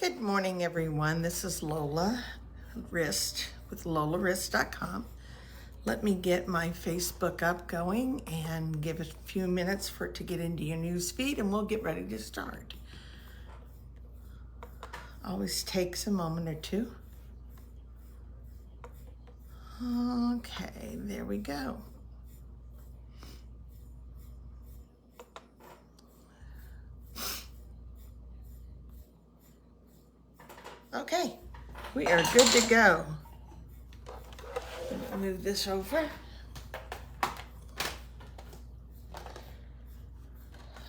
Good morning, everyone. This is Lola Wrist with LolaWrist.com. Let me get my Facebook up going and give it a few minutes for it to get into your news feed, and we'll get ready to start. Always takes a moment or two. Okay, there we go. Okay, we are good to go. Move this over.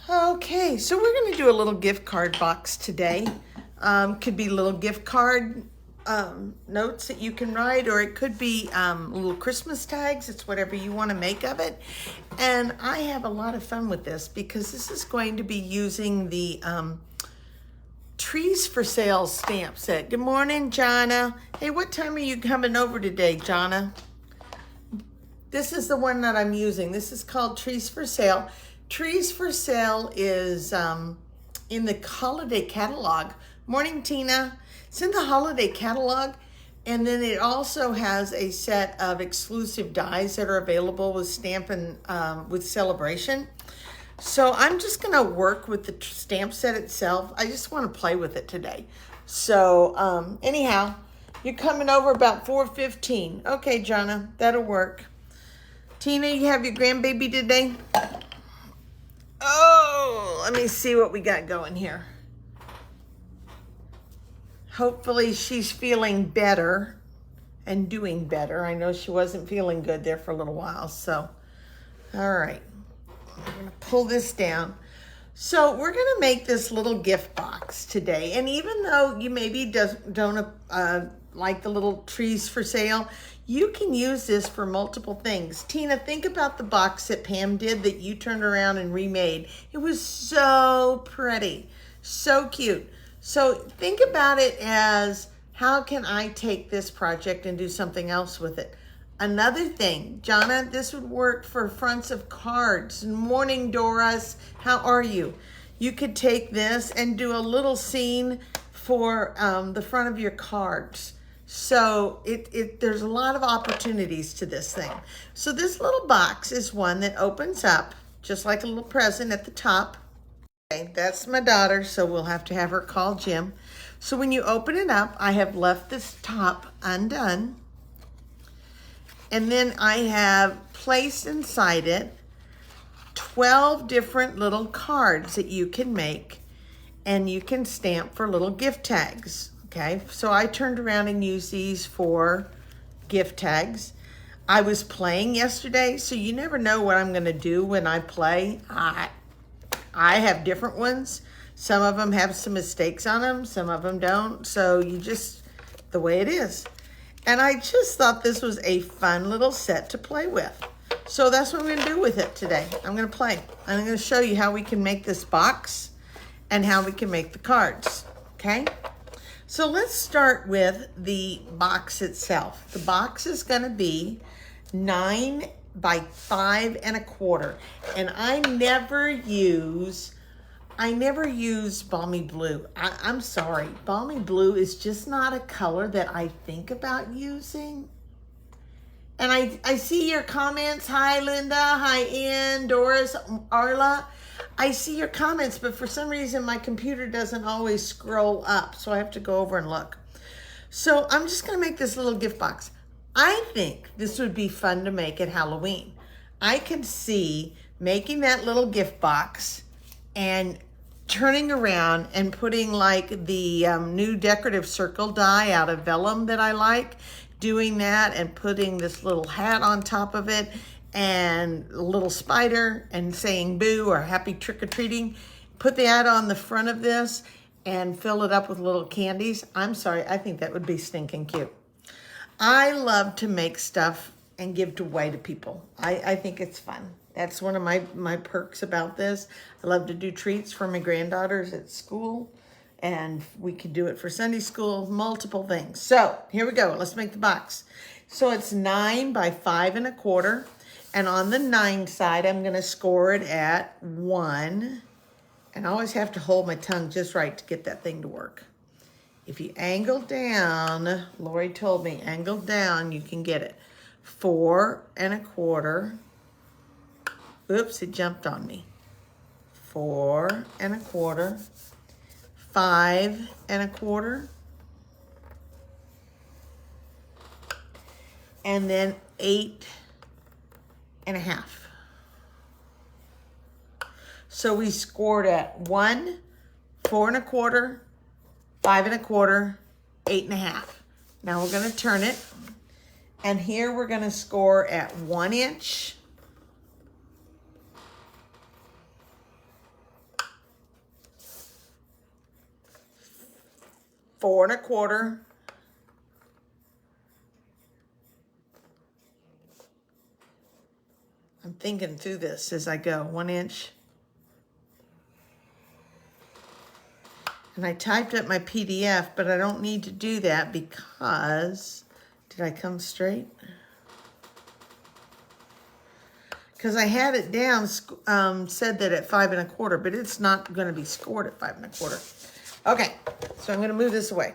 Okay, so we're going to do a little gift card box today. Could be little gift card notes that you can write, or it could be little Christmas tags. It's whatever you want to make of it. And I have a lot of fun with this because this is going to be using the Trees for Sale stamp set. Good morning, Jonna. Hey, what time are you coming over today, Jonna? This is the one that I'm using. This is called Trees for Sale. Trees for Sale is in the holiday catalog. Morning, Tina. It's in the holiday catalog, and then it also has a set of exclusive dies that are available with Stampin' with Celebration. So I'm just going to work with the stamp set itself. I just want to play with it today. So anyhow, you're coming over about 4:15. Okay, Jonna, that'll work. Tina, you have your grandbaby today? Oh, let me see what we got going here. Hopefully she's feeling better and doing better. I know she wasn't feeling good there for a little while. So, all right. I'm going to pull this down. So we're going to make this little gift box today. And even though you maybe don't like the little Trees for Sale, you can use this for multiple things. Tina, think about the box that Pam did that you turned around and remade. It was so pretty, so cute. So think about it as, how can I take this project and do something else with it? Another thing, Jonna, this would work for fronts of cards. Morning, Doris. How are you? You could take this and do a little scene for the front of your cards. So there's a lot of opportunities to this thing. So this little box is one that opens up just like a little present at the top. Okay, that's my daughter, so we'll have to have her call Jim. So when you open it up, I have left this top undone. And then I have placed inside it 12 different little cards that you can make and you can stamp for little gift tags. Okay, so I turned around and used these for gift tags. I was playing yesterday, so you never know what I'm going to do when I play. I have different ones. Some of them have some mistakes on them, some of them don't. So you just, the way it is. And I just thought this was a fun little set to play with. So that's what I'm going to do with it today. I'm going to play. And I'm going to show you how we can make this box and how we can make the cards. Okay? So let's start with the box itself. The box is going to be 9 by 5 1/4. And I never use Balmy Blue. I'm sorry. Balmy Blue is just not a color that I think about using. And I see your comments. Hi, Linda. Hi, Ann, Doris, Arla. I see your comments, but for some reason my computer doesn't always scroll up, so I have to go over and look. So I'm just going to make this little gift box. I think this would be fun to make at Halloween. I can see making that little gift box and turning around and putting like the new decorative circle die out of vellum that I like, doing that and putting this little hat on top of it and a little spider and saying boo or happy trick-or-treating. Put that on the front of this and fill it up with little candies. I'm sorry, I think that would be stinking cute. I love to make stuff and give away to people. I think it's fun. That's one of my perks about this. I love to do treats for my granddaughters at school, and we can do it for Sunday school, multiple things. So here we go. Let's make the box. So it's 9 by 5 1/4, and on the 9 side, I'm going to score it at 1, and I always have to hold my tongue just right to get that thing to work. If you angle down, Lori told me, angle down, you can get it. 4 1/4. Oops, it jumped on me. 4 1/4. 5 1/4. And then 8 1/2. So we scored at 1, 4 1/4, 5 1/4, 8 1/2. Now we're going to turn it. And here we're going to score at 1 inch. Four 1/4. I'm thinking through this as I go. 1 inch. And I typed up my PDF, but I don't need to do that because, did I come straight? Because I had it down, said that at 5 1/4, but it's not going to be scored at 5 1/4. Okay, so I'm going to move this away.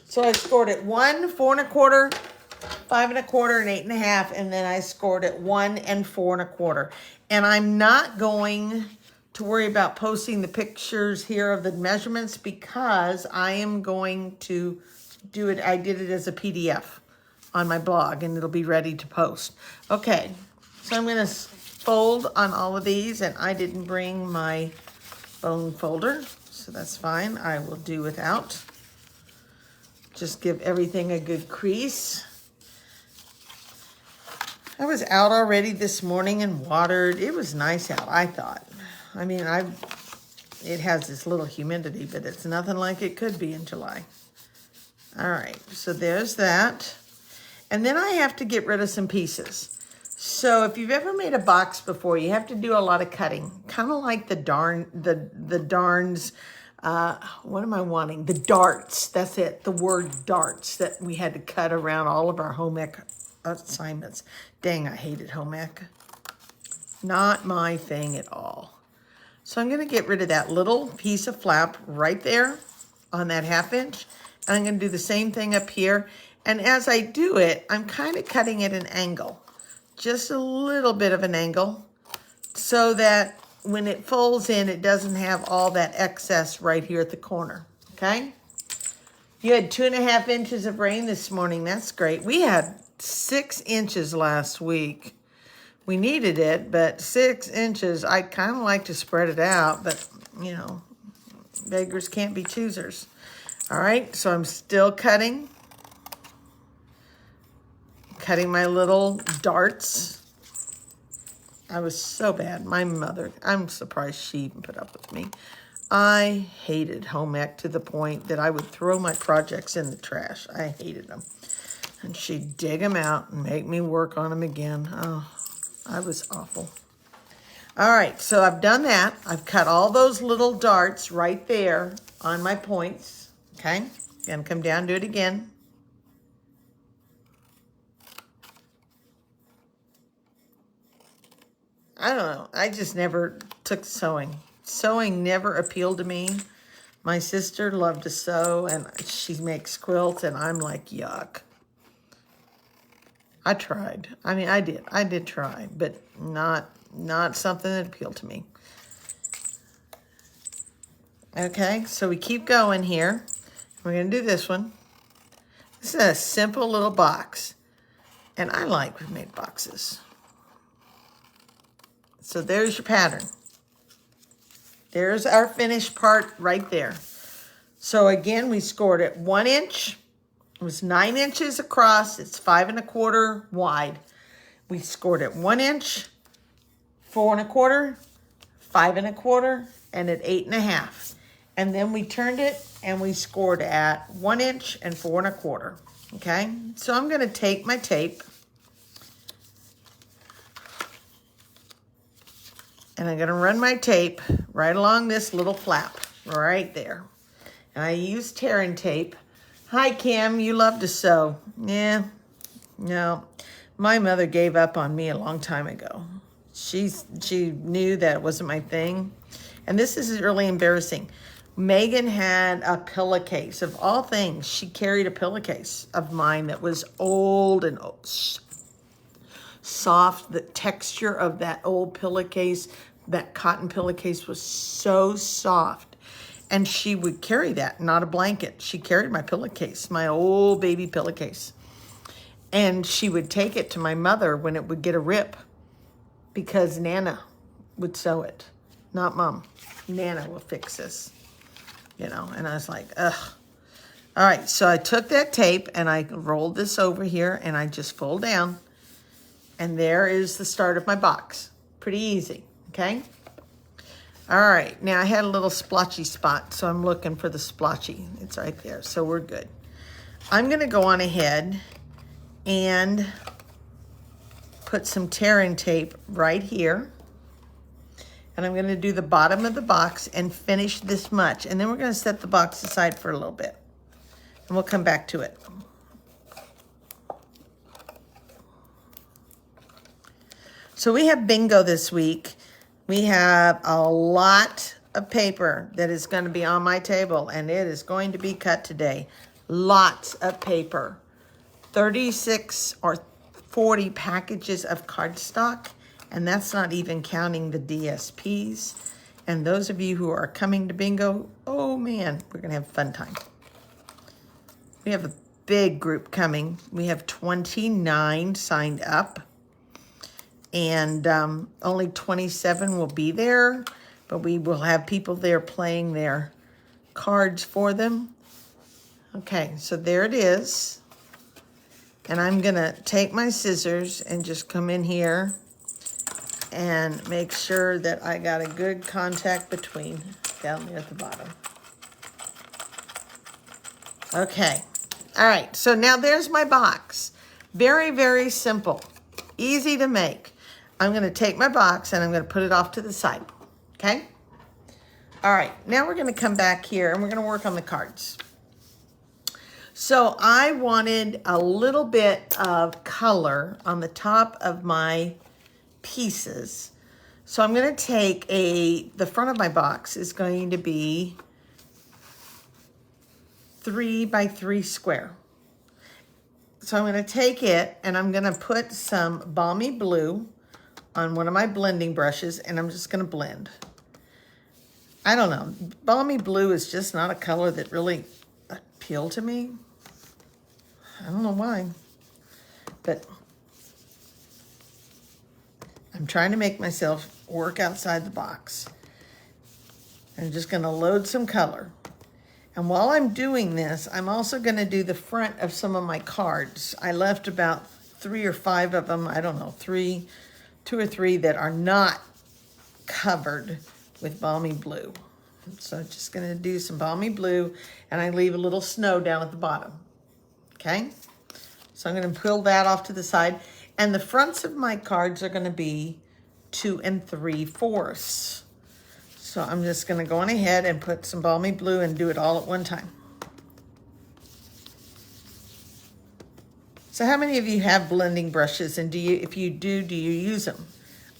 So I scored at 1, 4 1/4, 5 1/4, and 8 1/2, and then I scored at 1 and 4 1/4. And I'm not going to worry about posting the pictures here of the measurements because I am going to do it. I did it as a PDF on my blog and it'll be ready to post. Okay, so I'm going to fold on all of these, and I didn't bring my bone folder, so that's fine. I will do without. Just give everything a good crease. I was out already this morning and watered. It was nice out, I thought. I mean, it has this little humidity, but it's nothing like it could be in July. All right, so there's that. And then I have to get rid of some pieces. So if you've ever made a box before, you have to do a lot of cutting. Kind of like the darns, what am I wanting? The darts, that's it, the word darts that we had to cut around all of our home ec assignments. Dang, I hated home ec. Not my thing at all. So I'm going to get rid of that little piece of flap right there on that 1/2 inch. And I'm going to do the same thing up here. And as I do it, I'm kind of cutting at an angle. Just a little bit of an angle. So that when it folds in, it doesn't have all that excess right here at the corner. Okay? You had 2 1/2 inches of rain this morning. That's great. We had 6 inches last week. We needed it, but 6 inches, I kind of like to spread it out, but, you know, beggars can't be choosers. All right, so I'm still cutting my little darts. I was so bad. My mother, I'm surprised she even put up with me. I hated home ec to the point that I would throw my projects in the trash. I hated them. And she'd dig them out and make me work on them again. Oh, I was awful. All right, so I've done that. I've cut all those little darts right there on my points. Okay, gonna come down, do it again. I don't know. I just never took sewing. Sewing never appealed to me. My sister loved to sew, and she makes quilts, and I'm like, yuck. I tried. I mean, I did try, but not something that appealed to me. Okay, so we keep going here. We're going to do this one. This is a simple little box, and I like made boxes. So there's your pattern. There's our finished part right there. So again, we scored at 1 inch. It was 9 inches across. It's 5 1/4 wide. We scored at 1 inch, 4 1/4, 5 1/4, and at 8 1/2. And then we turned it and we scored at 1 inch and 4 1/4. Okay, so I'm going to take my tape and I'm going to run my tape right along this little flap right there. And I use tearing tape. Hi, Kim, you love to sew. Yeah, no, my mother gave up on me a long time ago. She knew that it wasn't my thing. And this is really embarrassing. Megan had a pillowcase. Of all things, she carried a pillowcase of mine that was old and soft. The texture of that old pillowcase, that cotton pillowcase, was so soft. And she would carry that, not a blanket. She carried my pillowcase, my old baby pillowcase. And she would take it to my mother when it would get a rip, because Nana would sew it, not Mom. Nana will fix this, you know. And I was like, ugh. All right, so I took that tape and I rolled this over here and I just fold down. And there is the start of my box. Pretty easy, okay? All right, now I had a little splotchy spot, so I'm looking for the splotchy. It's right there, so we're good. I'm gonna go on ahead and put some tearing tape right here. And I'm gonna do the bottom of the box and finish this much. And then we're gonna set the box aside for a little bit. And we'll come back to it. So we have bingo this week. We have a lot of paper that is going to be on my table, and it is going to be cut today. Lots of paper. 36 or 40 packages of cardstock, and that's not even counting the DSPs. And those of you who are coming to bingo, oh man, we're going to have a fun time. We have a big group coming. We have 29 signed up. And only 27 will be there, but we will have people there playing their cards for them. Okay, so there it is. And I'm gonna take my scissors and just come in here and make sure that I got a good contact between down there at the bottom. Okay, all right, so now there's my box. Very, very simple, easy to make. I'm gonna take my box and I'm gonna put it off to the side, okay? All right, now we're gonna come back here and we're gonna work on the cards. So I wanted a little bit of color on the top of my pieces. So I'm gonna take the front of my box is going to be 3 by 3 square. So I'm gonna take it and I'm gonna put some Balmy Blue on one of my blending brushes, and I'm just gonna blend. I don't know, Balmy Blue is just not a color that really appealed to me. I don't know why, but I'm trying to make myself work outside the box. I'm just gonna load some color. And while I'm doing this, I'm also gonna do the front of some of my cards. I left about 3 or 5 of them, I don't know, 2 or 3 that are not covered with Balmy Blue. So I'm just gonna do some Balmy Blue, and I leave a little snow down at the bottom, okay? So I'm gonna peel that off to the side, and the fronts of my cards are gonna be 2 3/4. So I'm just gonna go on ahead and put some Balmy Blue and do it all at one time. So how many of you have blending brushes, and if you do you use them?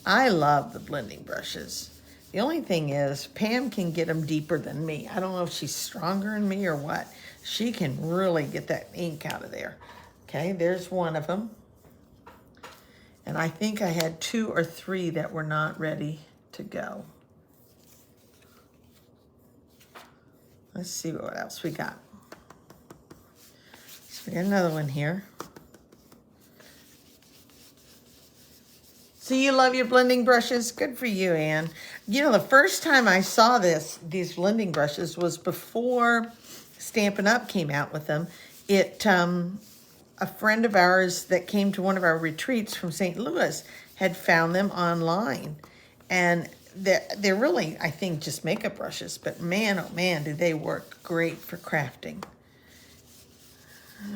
I love the blending brushes. The only thing is, Pam can get them deeper than me. I don't know if she's stronger than me or what. She can really get that ink out of there. Okay, there's one of them. And I think I had 2 or 3 that were not ready to go. Let's see what else we got. So we got another one here. So you love your blending brushes? Good for you, Anne. You know, the first time I saw these blending brushes was before Stampin' Up! Came out with them. A friend of ours that came to one of our retreats from St. Louis had found them online. And they're really, I think, just makeup brushes. But man, oh man, do they work great for crafting.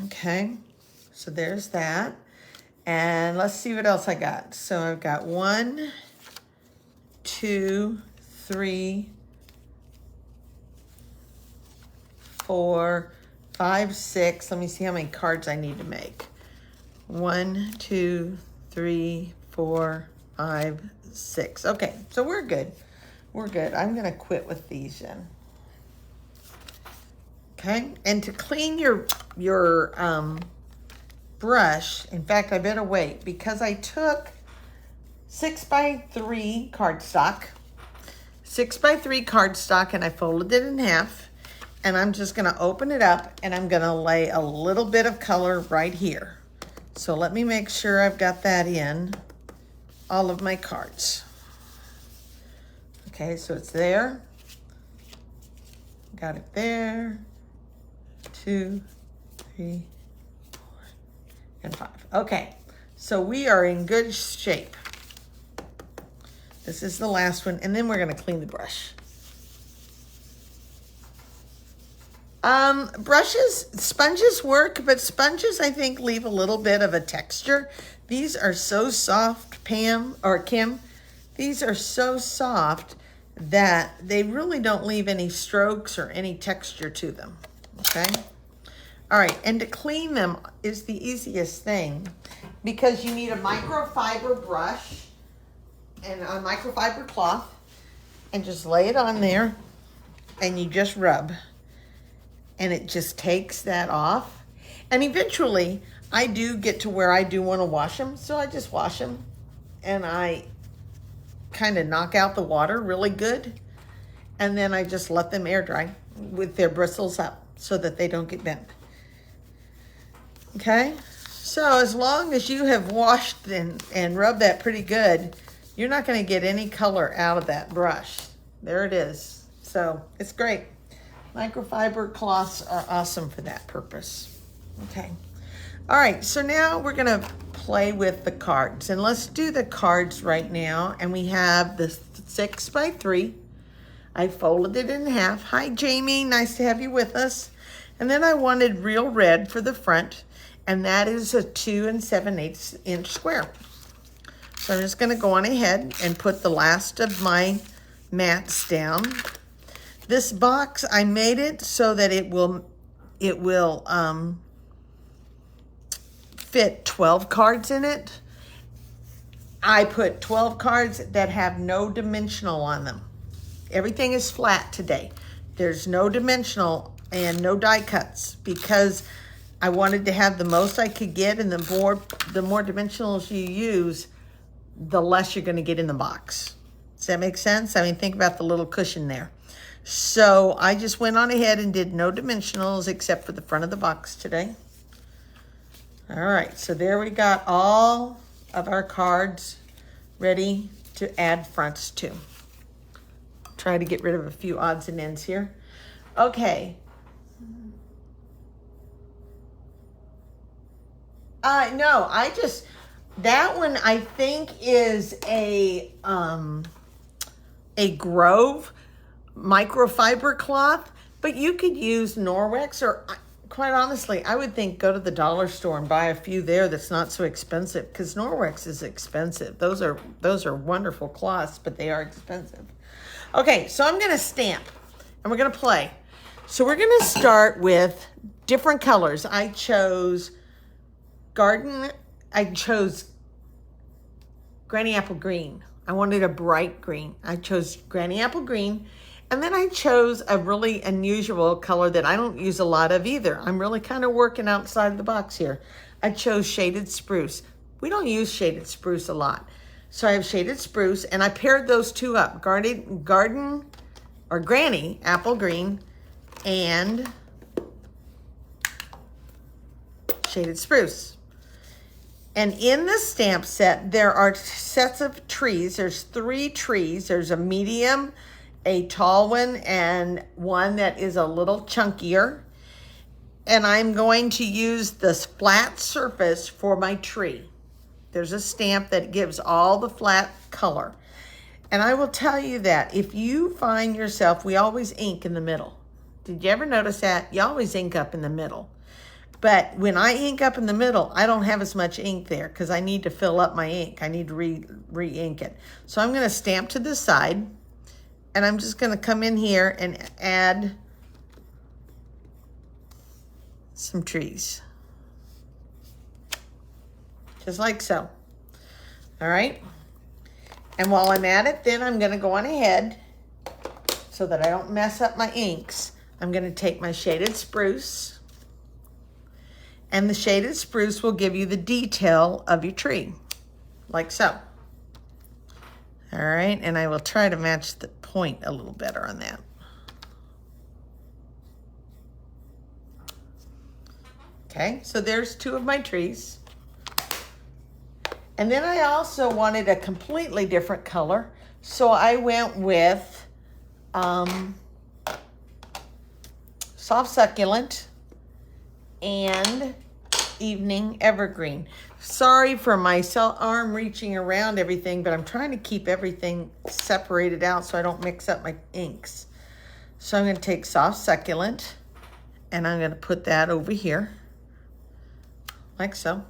Okay, so there's that. And let's see what else I got. So I've got 1, 2, 3, 4, 5, 6. Let me see how many cards I need to make. 1, 2, 3, 4, 5, 6. Okay, so we're good. We're good. I'm gonna quit with these then. Okay, and to clean your brush, in fact, I better wait because I took 6x3 cardstock, 6x3 cardstock, and I folded it in half, and I'm just gonna open it up and I'm gonna lay a little bit of color right here. So let me make sure I've got that in all of my cards. Okay, so it's there. Got it there. 2, 3, 4, and 5. Okay, so we are in good shape. This is the last one, and then we're gonna clean the brush. Sponges work, but sponges I think leave a little bit of a texture. These are so soft, Pam or Kim. These are so soft that they really don't leave any strokes or any texture to them, okay? All right, and to clean them is the easiest thing because you need a microfiber brush and a microfiber cloth, and just lay it on there and you just rub, and it just takes that off. And eventually I do get to where I do want to wash them, so I just wash them and I kind of knock out the water really good, and then I just let them air dry with their bristles up so that they don't get bent. Okay, so as long as you have washed and rubbed that pretty good, you're not going to get any color out of that brush. There it is. So it's great. Microfiber cloths are awesome for that purpose. Okay. All right, so now we're going to play with the cards, and let's do the cards right now. And we have the 6x3. I folded it in half. Hi, Jamie. Nice to have you with us. And then I wanted real red for the front, and that is a 2 7/8 inch square. So I'm just going to go on ahead and put the last of my mats down. This box, I made it so that it will fit 12 cards in it. I put 12 cards that have no dimensional on them. Everything is flat today. There's no dimensional and no die cuts because I wanted to have the most I could get, and the more dimensionals you use, the less you're going to get in the box. Does that make sense? I mean, think about the little cushion there. So I just went on ahead and did no dimensionals except for the front of the box today. All right, so there we got all of our cards ready to add fronts to. Try to get rid of a few odds and ends here. Okay. No, that one I think is a Grove microfiber cloth, but you could use Norwex, or quite honestly, I would think go to the dollar store and buy a few there that's not so expensive, because Norwex is expensive. Those are wonderful cloths, but they are expensive. Okay, so I'm gonna stamp and we're gonna play. So we're gonna start with different colors. I chose Granny Apple Green. I wanted a bright green. I chose Granny Apple Green. And then I chose a really unusual color that I don't use a lot of either. I'm really kind of working outside of the box here. I chose Shaded Spruce. We don't use Shaded Spruce a lot. So I have Shaded Spruce, and I paired those two up. Granny Apple Green and Shaded Spruce. And in the stamp set, there are sets of trees. There's 3 trees. There's a medium, a tall one, and one that is a little chunkier. And I'm going to use this flat surface for my tree. There's a stamp that gives all the flat color. And I will tell you that if you find yourself, we always ink in the middle. Did you ever notice that? You always ink up in the middle. But when I ink up in the middle, I don't have as much ink there because I need to fill up my ink. I need to re-ink it. So I'm going to stamp to the side, and I'm just going to come in here and add some trees. Just like so. All right. And while I'm at it, then I'm going to go on ahead so that I don't mess up my inks. I'm going to take my shaded spruce, and the shaded spruce will give you the detail of your tree, like so. All right, and I will try to match the point a little better on that. Okay, so there's two of my trees. And then I also wanted a completely different color, so I went with soft succulent and evening evergreen. Sorry for my arm reaching around everything, but I'm trying to keep everything separated out so I don't mix up my inks. So I'm going to take soft succulent, and I'm going to put that over here, like so.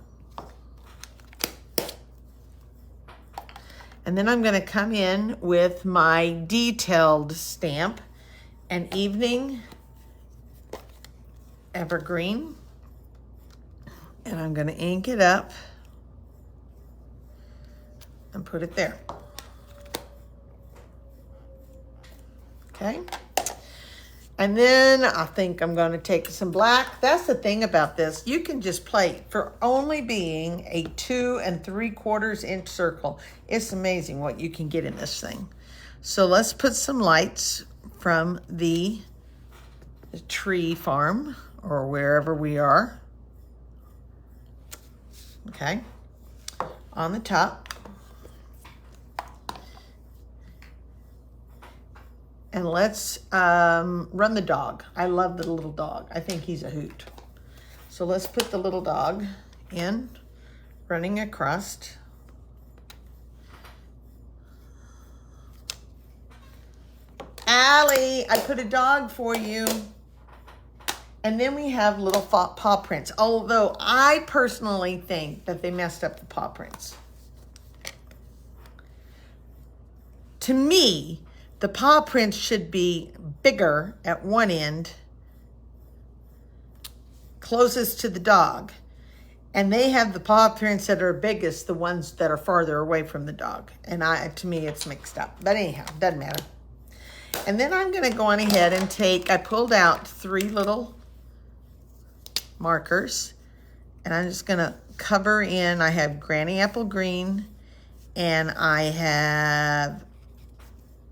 And then I'm going to come in with my detailed stamp, an evening evergreen, and I'm going to ink it up and put it there. Okay. And then I think I'm going to take some black. That's the thing about this. You can just play for only being a 2 3/4 inch circle. It's amazing what you can get in this thing. So let's put some lights from the tree farm or wherever we are. Okay. On the top. And let's run the dog. I love the little dog. I think he's a hoot. So let's put the little dog in, running across. Allie, I put a dog for you. And then we have little paw prints, although I personally think that they messed up the paw prints. To me, the paw prints should be bigger at one end, closest to the dog. And they have the paw prints that are biggest, the ones that are farther away from the dog. And to me, it's mixed up. But anyhow, doesn't matter. And then I'm going to go on ahead and I pulled out 3 little markers. And I'm just going to cover in. I have Granny Apple Green, and I have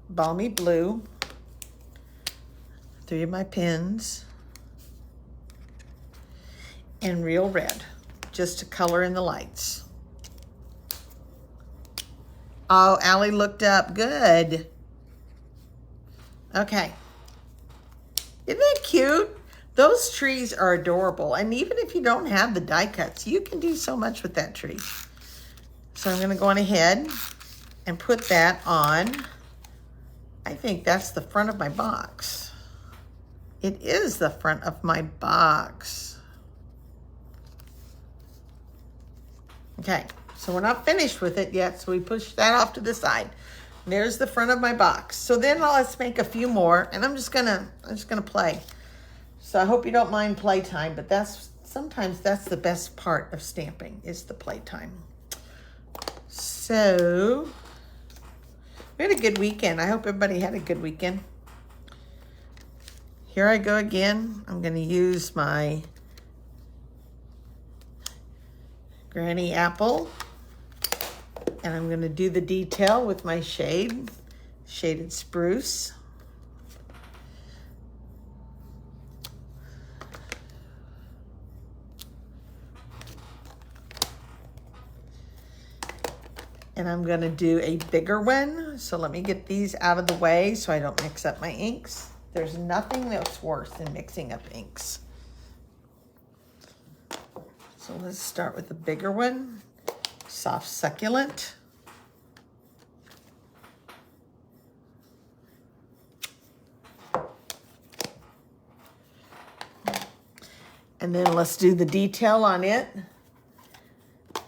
Balmy Blue, 3 of my pins, and Real Red, just to color in the lights. Oh, Allie looked up. Good. Okay. Isn't that cute? Those trees are adorable. And even if you don't have the die cuts, you can do so much with that tree. So I'm going to go on ahead and put that on. I think that's the front of my box. It is the front of my box. Okay, so we're not finished with it yet, so we push that off to the side. There's the front of my box. So then let's make a few more, and I'm just gonna play. So I hope you don't mind playtime, but sometimes that's the best part of stamping, is the playtime. So we had a good weekend. I hope everybody had a good weekend. Here I go again. I'm going to use my Granny Apple, and I'm going to do the detail with my shaded spruce. And I'm going to do a bigger one. So let me get these out of the way so I don't mix up my inks. There's nothing that's worse than mixing up inks. So let's start with the bigger one. Soft Succulent. And then let's do the detail on it.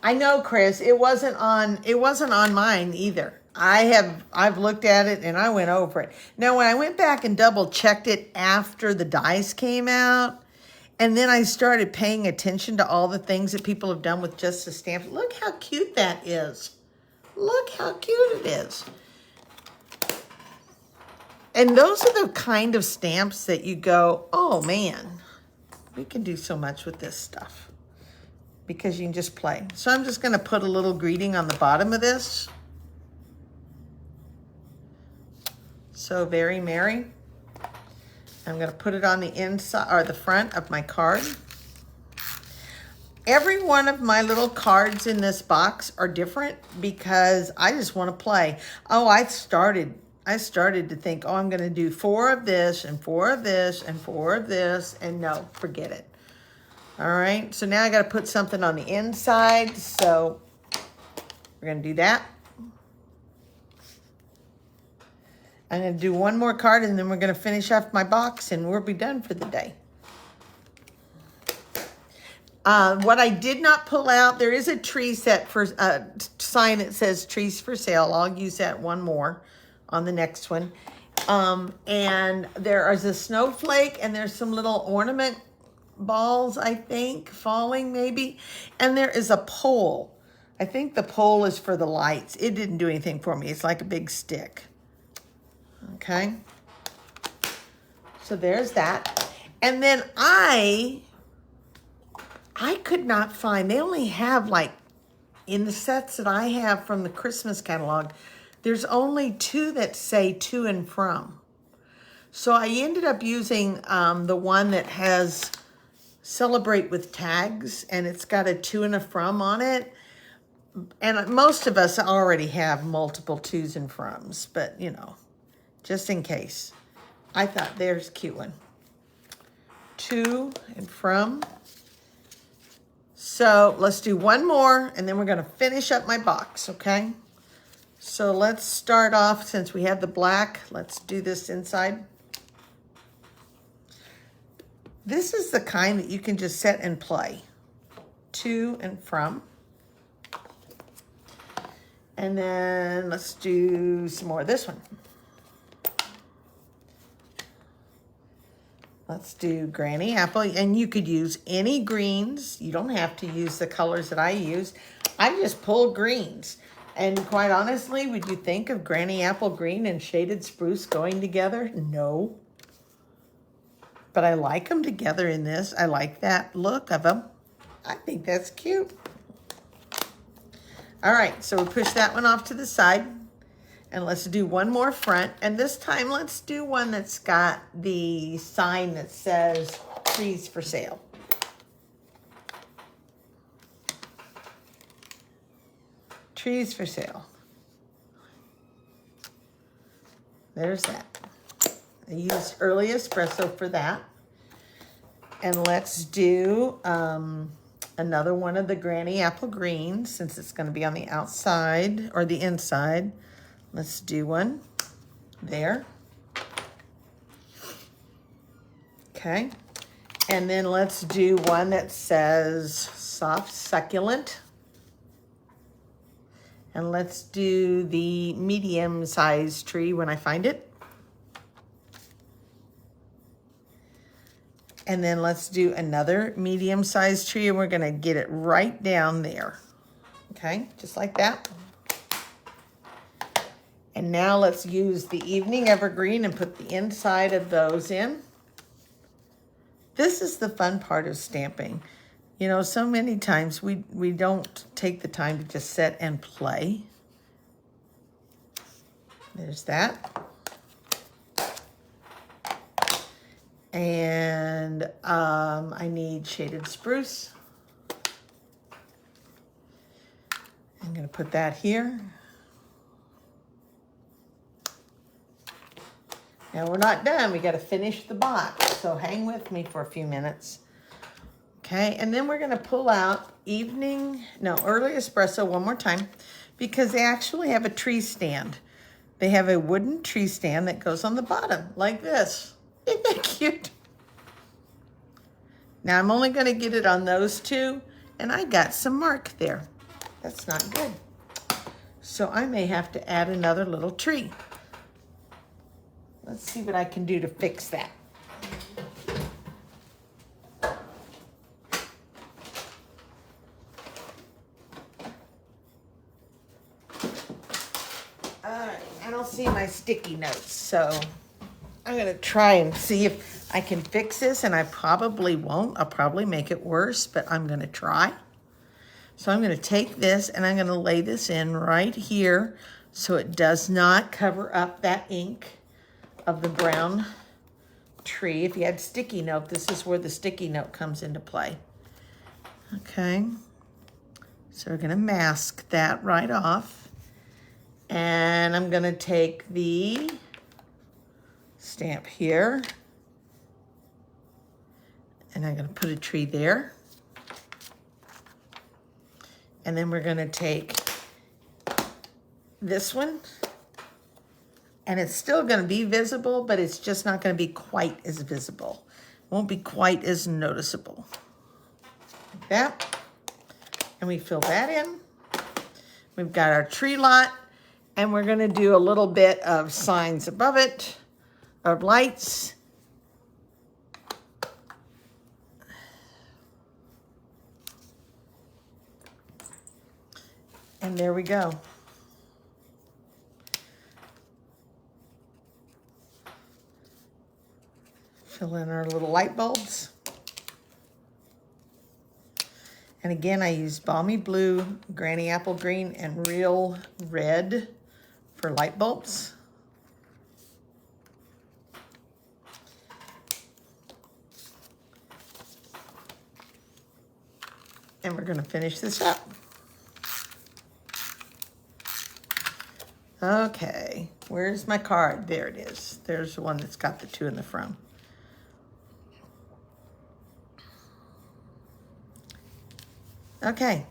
I know, Chris, it wasn't on mine either. I've looked at it and I went over it. Now, when I went back and double checked it after the dies came out, and then I started paying attention to all the things that people have done with just the stamps. Look how cute that is. Look how cute it is. And those are the kind of stamps that you go, oh man, we can do so much with this stuff, because you can just play. So I'm just gonna put a little greeting on the bottom of this. So very merry. I'm gonna put it on the inside or the front of my card. Every one of my little cards in this box are different because I just want to play. Oh, I started to think, oh, I'm going to do 4 of this and 4 of this and 4 of this, and no, forget it. All right, so now I got to put something on the inside, so we're going to do that. I'm going to do one more card, and then we're going to finish off my box, and we'll be done for the day. What I did not pull out, there is a tree set for sign that says trees for sale. I'll use that one more on the next one. And there is a snowflake, and there's some little ornament balls, I think, falling maybe. And there is a pole. I think the pole is for the lights. It didn't do anything for me. It's like a big stick. Okay. So there's that. And then I could not find, they only have like, in the sets that I have from the Christmas catalog, there's only 2 that say to and from. So I ended up using the one that has celebrate with tags, and it's got a to and a from on it. And most of us already have multiple tos and froms, but you know, just in case. I thought there's a cute one. To and from. So let's do one more, and then we're going to finish up my box, okay? So let's start off, since we have the black, let's do this inside. This is the kind that you can just set and play. To and from. And then let's do some more of this one. Let's do Granny Apple, and you could use any greens. You don't have to use the colors that I use. I just pulled greens. And quite honestly, would you think of Granny Apple Green and Shaded Spruce going together? No. But I like them together in this. I like that look of them. I think that's cute. All right, so we push that one off to the side. And let's do one more front. And this time, let's do one that's got the sign that says trees for sale. Trees for sale. There's that. I used early espresso for that. And let's do another one of the Granny Apple Greens, since it's going to be on the outside or the inside. Let's do one there. Okay. And then let's do one that says soft succulent. And let's do the medium-sized tree when I find it. And then let's do another medium-sized tree, and we're gonna get it right down there. Okay, just like that. And now let's use the evening evergreen and put the inside of those in. This is the fun part of stamping. You know, so many times we don't take the time to just sit and play. There's that. And I need Shaded Spruce. I'm gonna put that here. Now we're not done, we gotta finish the box, so hang with me for a few minutes. Okay, and then we're gonna pull out early espresso one more time, because they actually have a tree stand. They have a wooden tree stand that goes on the bottom, like this. Isn't that cute? Now I'm only gonna get it on those 2, and I got some mark there. That's not good. So I may have to add another little tree. Let's see what I can do to fix that. All right, I don't see my sticky notes, so I'm gonna try and see if I can fix this, and I probably won't. I'll probably make it worse, but I'm gonna try. So I'm gonna take this and I'm gonna lay this in right here so it does not cover up that ink of the brown tree. If you had sticky note, this is where the sticky note comes into play. Okay, so we're gonna mask that right off. And I'm gonna take the stamp here, and I'm gonna put a tree there. And then we're gonna take this one, and it's still gonna be visible, but it's just not gonna be quite as visible. Won't be quite as noticeable. Like that. And we fill that in. We've got our tree lot, and we're gonna do a little bit of signs above it, of lights. And there we go. Fill in our little light bulbs. And again, I use Balmy Blue, Granny Apple Green, and Real Red for light bulbs. And we're gonna finish this up. Okay, where's my card? There it is. There's the one that's got the 2 in the front. Okay,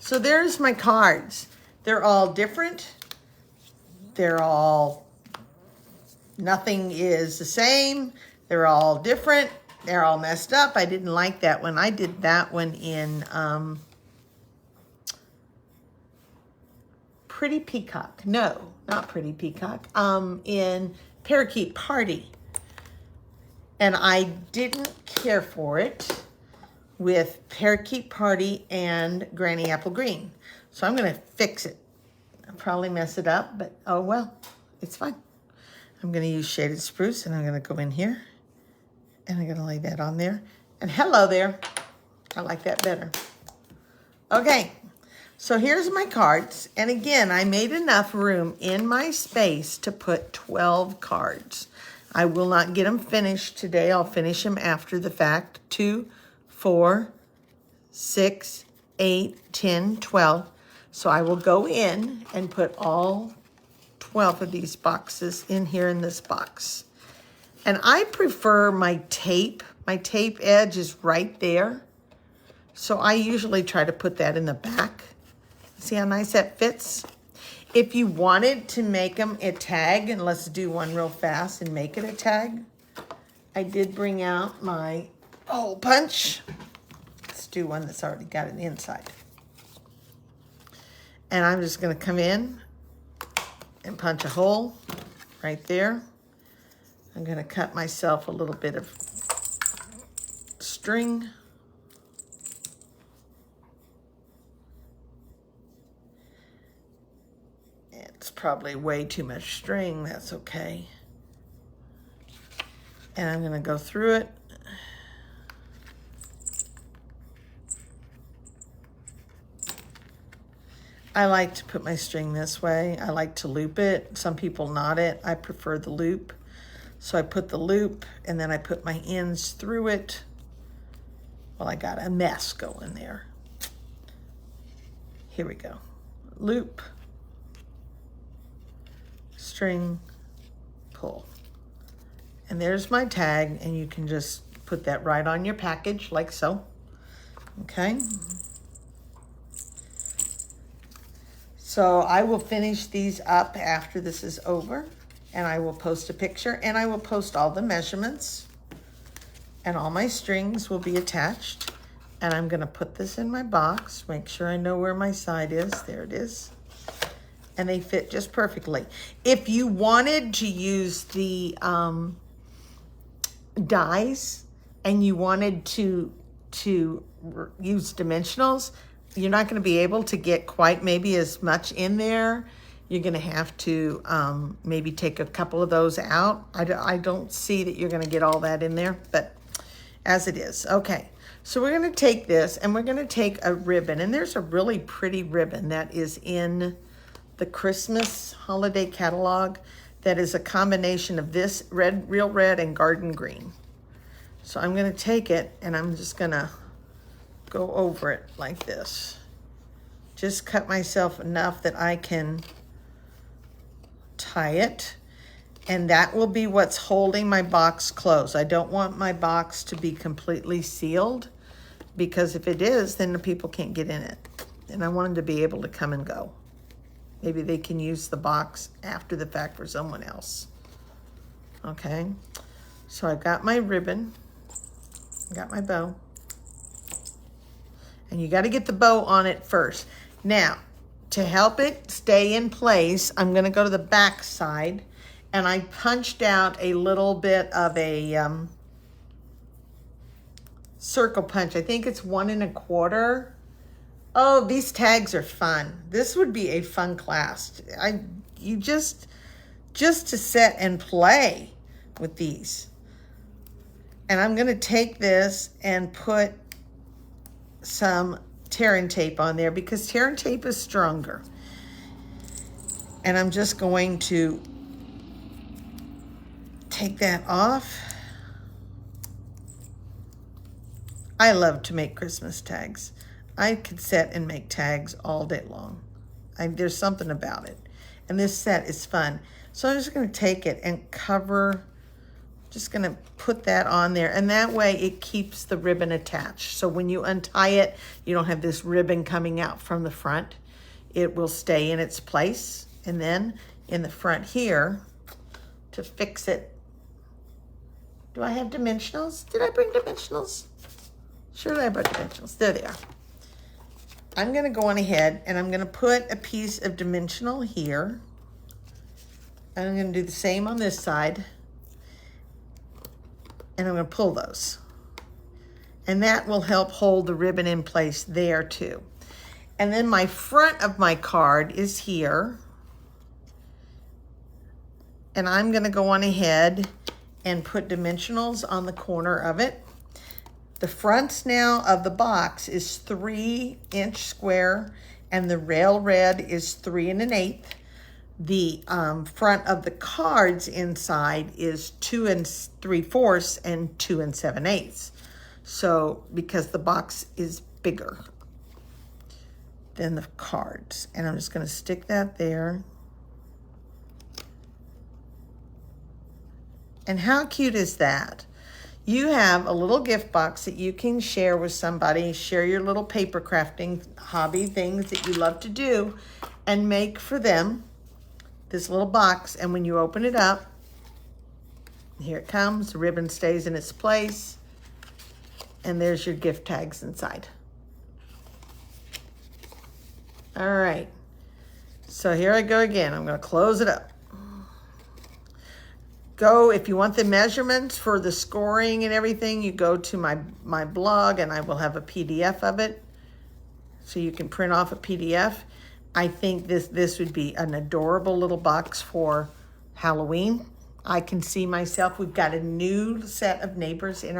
so there's my cards. They're all different. They're all, nothing is the same. They're all different. They're all messed up. I didn't like that one. I did that one in Pretty Peacock. No, not Pretty Peacock. In Parakeet Party. And I didn't care for it with Parakeet Party and Granny Apple Green. So I'm gonna fix it. I'll probably mess it up, but oh well, it's fine. I'm gonna use Shaded Spruce, and I'm gonna go in here, and I'm gonna lay that on there. And hello there. I like that better. Okay, so here's my cards. And again, I made enough room in my space to put 12 cards. I will not get them finished today. I'll finish them after the fact. 2, 4, 6, 8, 10, 12. So I will go in and put all 12 of these boxes in here in this box. And I prefer my tape. My tape edge is right there. So I usually try to put that in the back. See how nice that fits? If you wanted to make them a tag, and let's do one real fast and make it a tag. I did bring out my hole punch. Let's do one that's already got an inside. And I'm just gonna come in and punch a hole right there. I'm gonna cut myself a little bit of string. It's probably way too much string, that's okay. And I'm gonna go through it. I like to put my string this way. I like to loop it. Some people knot it. I prefer the loop. So I put the loop and then I put my ends through it. Well, I got a mess going there. Here we go. Loop, string, pull. And there's my tag, and you can just put that right on your package like so. Okay. So I will finish these up after this is over, and I will post a picture, and I will post all the measurements, and all my strings will be attached. And I'm gonna put this in my box, make sure I know where my side is. There it is. And they fit just perfectly. If you wanted to use the dies and you wanted to use dimensionals, you're not going to be able to get quite maybe as much in there you're going to have to maybe take a couple of those out. I don't see that you're going to get all that in there, but as it is. Okay, so we're going to take this and we're going to take a ribbon. And there's a really pretty ribbon that is in the Christmas holiday catalog that is a combination of this red, real red and garden green. So I'm going to take it and I'm just going to go over it like this. Just cut myself enough that I can tie it, and that will be what's holding my box closed. I don't want my box to be completely sealed, because if it is, then the people can't get in it. And I want them to be able to come and go. Maybe they can use the box after the fact for someone else. Okay, so I've got my ribbon, I got my bow, and you got to get the bow on it first. Now, to help it stay in place, I'm going to go to the back side, and I punched out a little bit of a circle punch. I think it's 1 1/4. Oh, these tags are fun. This would be a fun class. You just to sit and play with these. And I'm going to take this and put some tear and tape on there, because tear and tape is stronger. And I'm just going to take that off. I love to make Christmas tags. I could sit and make tags all day long. There's something about it. And this set is fun. So I'm just going to take it and cover, just going to put that on there. And that way it keeps the ribbon attached. So when you untie it, you don't have this ribbon coming out from the front. It will stay in its place. And then in the front here, to fix it, do I have dimensionals? Did I bring dimensionals? Surely I brought dimensionals. There they are. I'm going to go on ahead and I'm going to put a piece of dimensional here. And I'm going to do the same on this side. And I'm going to pull those. And that will help hold the ribbon in place there too. And then my front of my card is here. And I'm going to go on ahead and put dimensionals on the corner of it. The front now of the box is 3-inch square, and the rail red is 3 1/8. The front of the cards inside is 2 3/4 and 2 7/8. So because the box is bigger than the cards, and I'm just going to stick that there. And how cute is that? You have a little gift box that you can share with somebody, share your little paper crafting hobby, things that you love to do, and make for them this little box. And when you open it up, here it comes, the ribbon stays in its place, and there's your gift tags inside. All right, so here I go again. I'm going to close it up. Go, if you want the measurements for the scoring and everything, you go to my blog, and I will have a PDF of it, so you can print off a PDF. I think this would be an adorable little box for Halloween. I can see myself. We've got a new set of neighbors in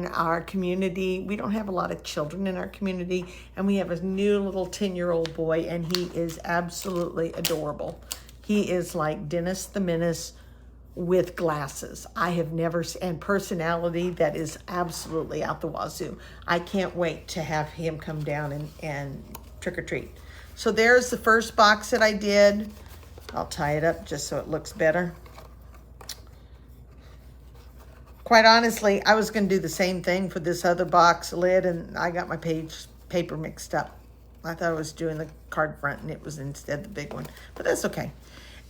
our community. We don't have a lot of children in our community, and we have a new little 10-year-old boy, and he is absolutely adorable. He is like Dennis the Menace with glasses. I have never, and personality that is absolutely out the wazoo. I can't wait to have him come down and trick or treat. So there's the first box that I did. I'll tie it up just so it looks better. Quite honestly, I was going to do the same thing for this other box lid, and I got my paper mixed up. I thought I was doing the card front, and it was instead the big one, but that's okay.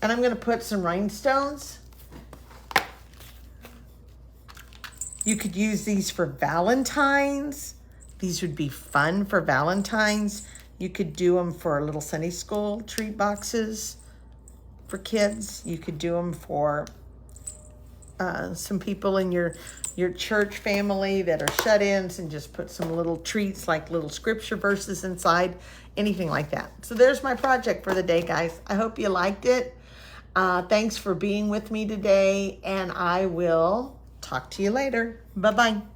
And I'm going to put some rhinestones. You could use these for Valentine's. These would be fun for Valentine's. You could do them for little Sunday school treat boxes for kids. You could do them for some people in your your church family that are shut-ins and just put some little treats like little scripture verses inside, anything like that. So there's my project for the day, guys. I hope you liked it. Thanks for being with me today, and I will talk to you later. Bye-bye.